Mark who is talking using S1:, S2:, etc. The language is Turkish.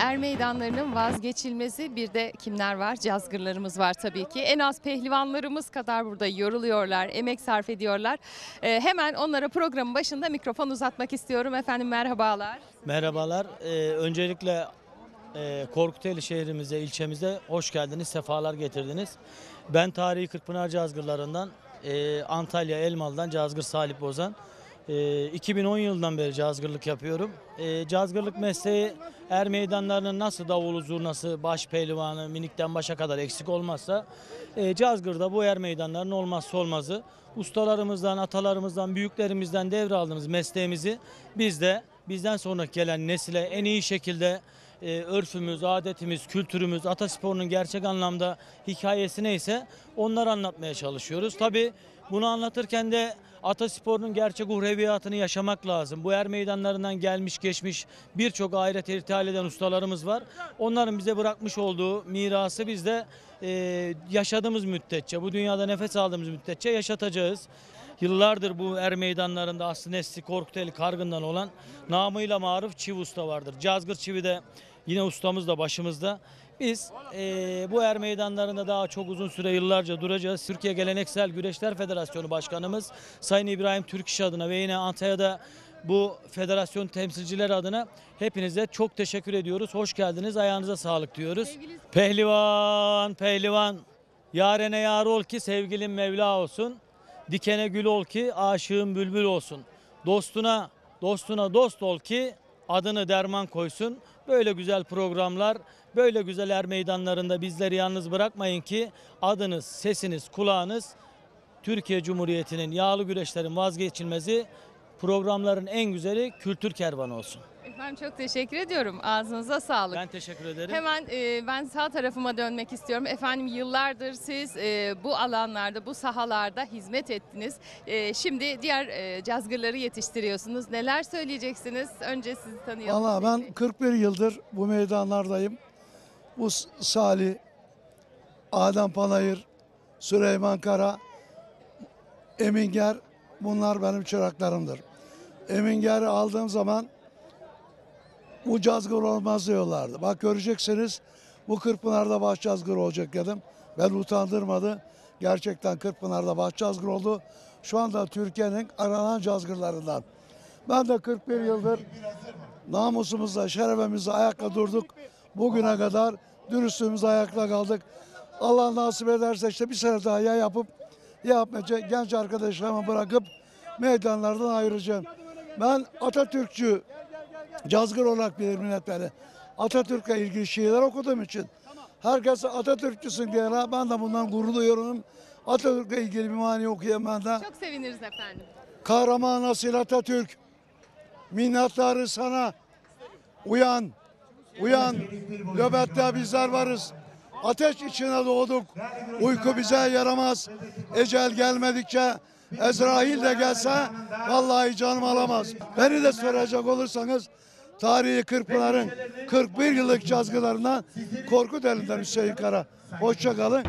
S1: Er meydanlarının vazgeçilmezi bir de kimler var? Cazgırlarımız var tabii ki. En az pehlivanlarımız kadar burada yoruluyorlar, emek sarf ediyorlar. Hemen onlara programın başında mikrofon uzatmak istiyorum. Efendim merhabalar.
S2: Merhabalar. Öncelikle Korkuteli şehrimize, ilçemize hoş geldiniz, sefalar getirdiniz. Ben tarihi Kırkpınar Cazgırlarından Antalya Elmalı'dan Cazgır Salih Bozan. 2010 yılından beri cazgırlık yapıyorum. Cazgırlık mesleği er meydanlarının nasıl davulu zurnası, baş pehlivanı, minikten başa kadar eksik olmazsa cazgırda bu er meydanlarının olmazsa olmazı. Ustalarımızdan, atalarımızdan, büyüklerimizden devraldığımız mesleğimizi biz de bizden sonra gelen nesile en iyi şekilde örfümüz, adetimiz, kültürümüz, atasporunun gerçek anlamda hikayesi neyse onları anlatmaya çalışıyoruz. Tabii bunu anlatırken de atasporunun gerçek uhreviyatını yaşamak lazım. Bu er meydanlarından gelmiş geçmiş birçok ahiret irtihal eden ustalarımız var. Onların bize bırakmış olduğu mirası biz de yaşadığımız müddetçe, bu dünyada nefes aldığımız müddetçe yaşatacağız. Yıllardır bu er meydanlarında aslı nesli Korkuteli Kargın'dan olan namıyla maruf Çivi Usta vardır. Cazgır Çivi de yine ustamız da başımızda. Biz bu er meydanlarında daha çok uzun süre yıllarca duracağız. Türkiye Geleneksel Güreşler Federasyonu Başkanımız Sayın İbrahim Türkiş adına ve yine Antalya'da bu federasyon temsilcileri adına hepinize çok teşekkür ediyoruz. Hoş geldiniz, ayağınıza sağlık diyoruz. Pehlivan, pehlivan, yarene yar ol ki sevgilin Mevla olsun. Dikene gül ol ki aşığın bülbül olsun. Dostuna dost ol ki adını derman koysun. Böyle güzel programlar, böyle güzel er meydanlarında bizleri yalnız bırakmayın ki adınız, sesiniz, kulağınız Türkiye Cumhuriyeti'nin yağlı güreşlerin vazgeçilmezi, programların en güzeli kültür kervanı olsun.
S1: Efendim çok teşekkür ediyorum. Ağzınıza sağlık.
S2: Ben teşekkür ederim.
S1: Hemen ben sağ tarafıma dönmek istiyorum. Efendim yıllardır siz bu alanlarda, bu sahalarda hizmet ettiniz. Şimdi diğer cazgırları yetiştiriyorsunuz. Neler söyleyeceksiniz? Önce sizi tanıyalım.
S3: Valla ben 41 yıldır bu meydanlardayım. Bu Salih, Adem Panayır, Süleyman Kara, Eminger, bunlar benim çıraklarımdır. Eminger'i aldığım zaman bu cazgır olmaz diyorlardı. Bak göreceksiniz bu Kırkpınar'da baş cazgır olacak dedim. Ben utandırmadı. Gerçekten Kırkpınar'da baş cazgır oldu. Şu anda Türkiye'nin aranan cazgırlarından. Ben de 41 yıldır namusumuzla, şerefimizle ayakta durduk. Bugüne kadar dürüstlüğümüzle ayakta kaldık. Allah nasip ederse işte bir sene daha ya yapıp yapmayacak genç arkadaşlarımı bırakıp meydanlardan ayıracağım. Ben Atatürkçü cazgır olarak bilir millet beni. Atatürk'le ilgili şiirler okuduğum için. Herkes Atatürkçüsün diye ben de bundan gurur duyuyorum. Atatürk'le ilgili bir mani okuyayım ben de.
S1: Çok seviniriz efendim.
S3: Kahraman asil Atatürk, minnettarı sana. Uyan, uyan, nöbette bizler varız. Ateş içine doğduk, uyku bize yaramaz. Ecel gelmedikçe Ezrail de gelse vallahi canım alamaz. Beni de soracak olursanız tarihi Kırkpınar'ın 41 yıllık cazgılarından Korkuteli'nden Hüseyin Kara. Hoşça kalın.